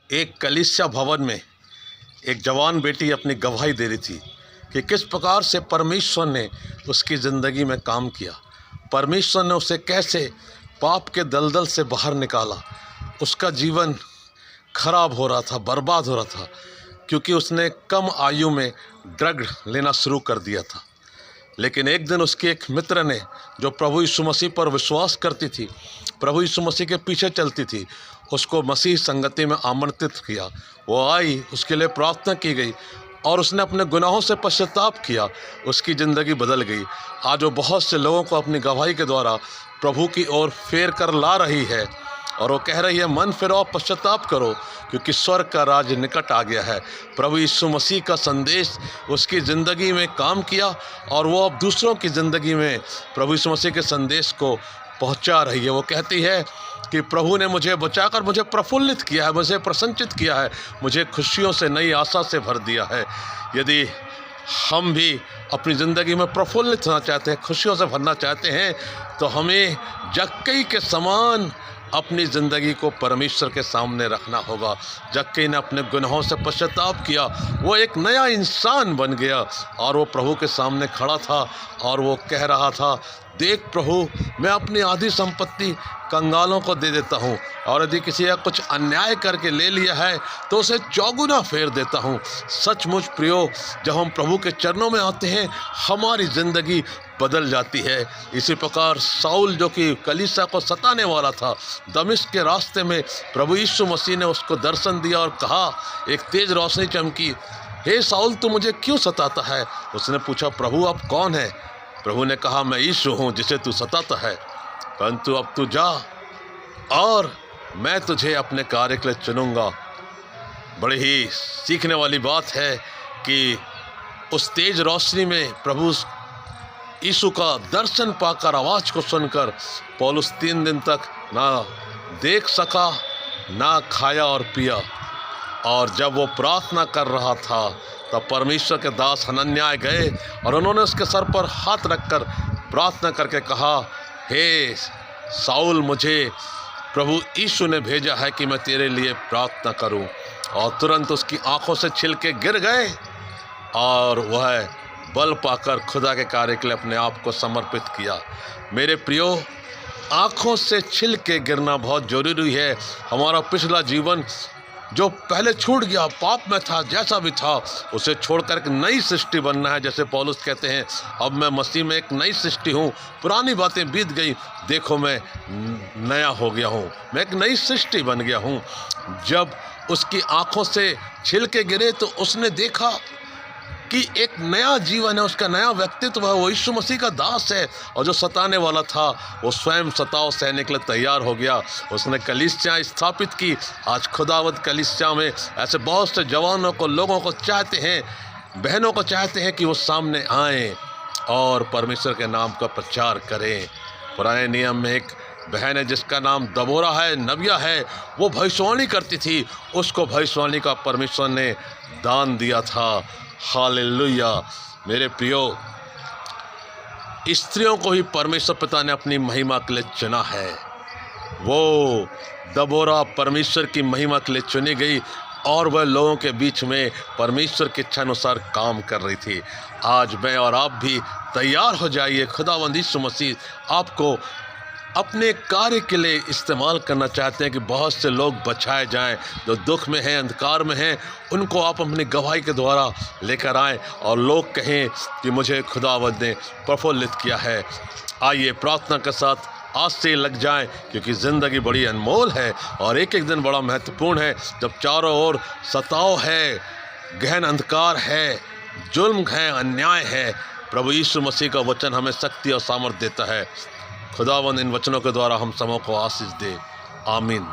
एक कलीसिया भवन में एक जवान बेटी अपनी गवाही दे रही थी कि किस प्रकार से परमेश्वर ने उसकी ज़िंदगी में काम किया। परमेश्वर ने उसे कैसे पाप के दलदल से बाहर निकाला। उसका जीवन खराब हो रहा था, बर्बाद हो रहा था, क्योंकि उसने कम आयु में ड्रग लेना शुरू कर दिया था। लेकिन एक दिन उसके एक मित्र ने, जो प्रभु यीशु मसीह पर विश्वास करती थी, प्रभु यीशु मसीह के पीछे चलती थी, उसको मसीह संगति में आमंत्रित किया। वो आई, उसके लिए प्रार्थना की गई और उसने अपने गुनाहों से पश्चाताप किया। उसकी ज़िंदगी बदल गई। आज वो बहुत से लोगों को अपनी गवाही के द्वारा प्रभु की ओर फेर कर ला रही है और वो कह रही है, मन फिरो, पश्चाताप करो, क्योंकि स्वर्ग का राज निकट आ गया है। प्रभु यीशु मसीह का संदेश उसकी ज़िंदगी में काम किया और वो अब दूसरों की ज़िंदगी में प्रभु यीशु मसीह के संदेश को पहुंचा रही है। वो कहती है कि प्रभु ने मुझे बचाकर मुझे प्रफुल्लित किया है, मुझे प्रसन्नचित किया है, मुझे खुशियों से, नई आशा से भर दिया है। यदि हम भी अपनी ज़िंदगी में प्रफुल्लित होना चाहते हैं, खुशियों से भरना चाहते हैं, तो हमें जक्कई के समान अपनी ज़िंदगी को परमेश्वर के सामने रखना होगा। जक्कई ने अपने गुनाहों से पश्चाताप किया, वो एक नया इंसान बन गया और वो प्रभु के सामने खड़ा था और वो कह रहा था, देख प्रभु, मैं अपनी आधी संपत्ति कंगालों को दे देता हूँ और यदि किसी का कुछ अन्याय करके ले लिया है तो उसे चौगुना फेर देता हूँ। सचमुच प्रियो, जब हम प्रभु के चरणों में आते हैं, हमारी ज़िंदगी बदल जाती है। इसी प्रकार साउल, जो कि कलीसिया को सताने वाला था, दमिश्क के रास्ते में प्रभु यीशु मसीह ने उसको दर्शन दिया और कहा, एक तेज रोशनी चमकी, हे साउल, तू मुझे क्यों सताता है? उसने पूछा, प्रभु आप कौन है? प्रभु ने कहा, मैं यीशु हूँ जिसे तू सताता है, परंतु अब तू जा और मैं तुझे अपने कार्य के लिए चुनूंगा। बड़ी ही सीखने वाली बात है कि उस तेज रोशनी में प्रभु यीशु का दर्शन पाकर, आवाज़ को सुनकर पौलुस 3 दिन तक ना देख सका, ना खाया और पिया। और जब वो प्रार्थना कर रहा था तब परमेश्वर के दास हनन्याह गए और उन्होंने उसके सर पर हाथ रखकर प्रार्थना करके कहा, हे साउल, मुझे प्रभु यीशु ने भेजा है कि मैं तेरे लिए प्रार्थना करूं। और तुरंत उसकी आंखों से छिलके गिर गए और वह बल पाकर खुदा के कार्य के लिए अपने आप को समर्पित किया। मेरे प्रियो, आंखों से छिलके गिरना बहुत ज़रूरी है। हमारा पिछला जीवन जो पहले छूट गया, पाप में था, जैसा भी था, उसे छोड़कर एक नई सृष्टि बनना है। जैसे पौलुस कहते हैं, अब मैं मसीह में एक नई सृष्टि हूँ, पुरानी बातें बीत गई, देखो मैं नया हो गया हूँ, मैं एक नई सृष्टि बन गया हूँ। जब उसकी आंखों से छिलके गिरे तो उसने देखा कि एक नया जीवन है, उसका नया व्यक्तित्व है, वो यीशु मसीह का दास है। और जो सताने वाला था वो स्वयं सताव सहने के लिए तैयार हो गया। उसने कलीसिया स्थापित की। आज खुदावंद कलीसिया में ऐसे बहुत से जवानों को, लोगों को चाहते हैं, बहनों को चाहते हैं कि वो सामने आएँ और परमेश्वर के नाम का प्रचार करें। पुराने नियम में एक बहन है जिसका नाम दबोरा है, नबिया है, वो भविष्यवाणी करती थी। उसको भविष्यवाणी का परमेश्वर ने दान दिया था। हालेलुया। मेरे प्रियो, स्त्रियों को ही परमेश्वर पिता ने अपनी महिमा के लिए चुना है। वो दबोरा परमेश्वर की महिमा के लिए चुनी गई और वह लोगों के बीच में परमेश्वर की इच्छा अनुसार काम कर रही थी। आज मैं और आप भी तैयार हो जाइए। खुदावंद यीशु मसीह आपको अपने कार्य के लिए इस्तेमाल करना चाहते हैं कि बहुत से लोग बचाए जाएं, जो दुख में हैं, अंधकार में हैं, उनको आप अपनी गवाही के द्वारा लेकर आएं और लोग कहें कि मुझे खुदावंद ने प्रफुल्लित किया है। आइए प्रार्थना के साथ आज से लग जाएं, क्योंकि ज़िंदगी बड़ी अनमोल है और एक एक दिन बड़ा महत्वपूर्ण है। जब चारों ओर सताव है, गहन अंधकार है, जुल्म है, अन्याय है, प्रभु यीशु मसीह का वचन हमें शक्ति और सामर्थ्य देता है। खुदावंद इन वचनों के द्वारा हम सबों को आशीष दे। आमीन।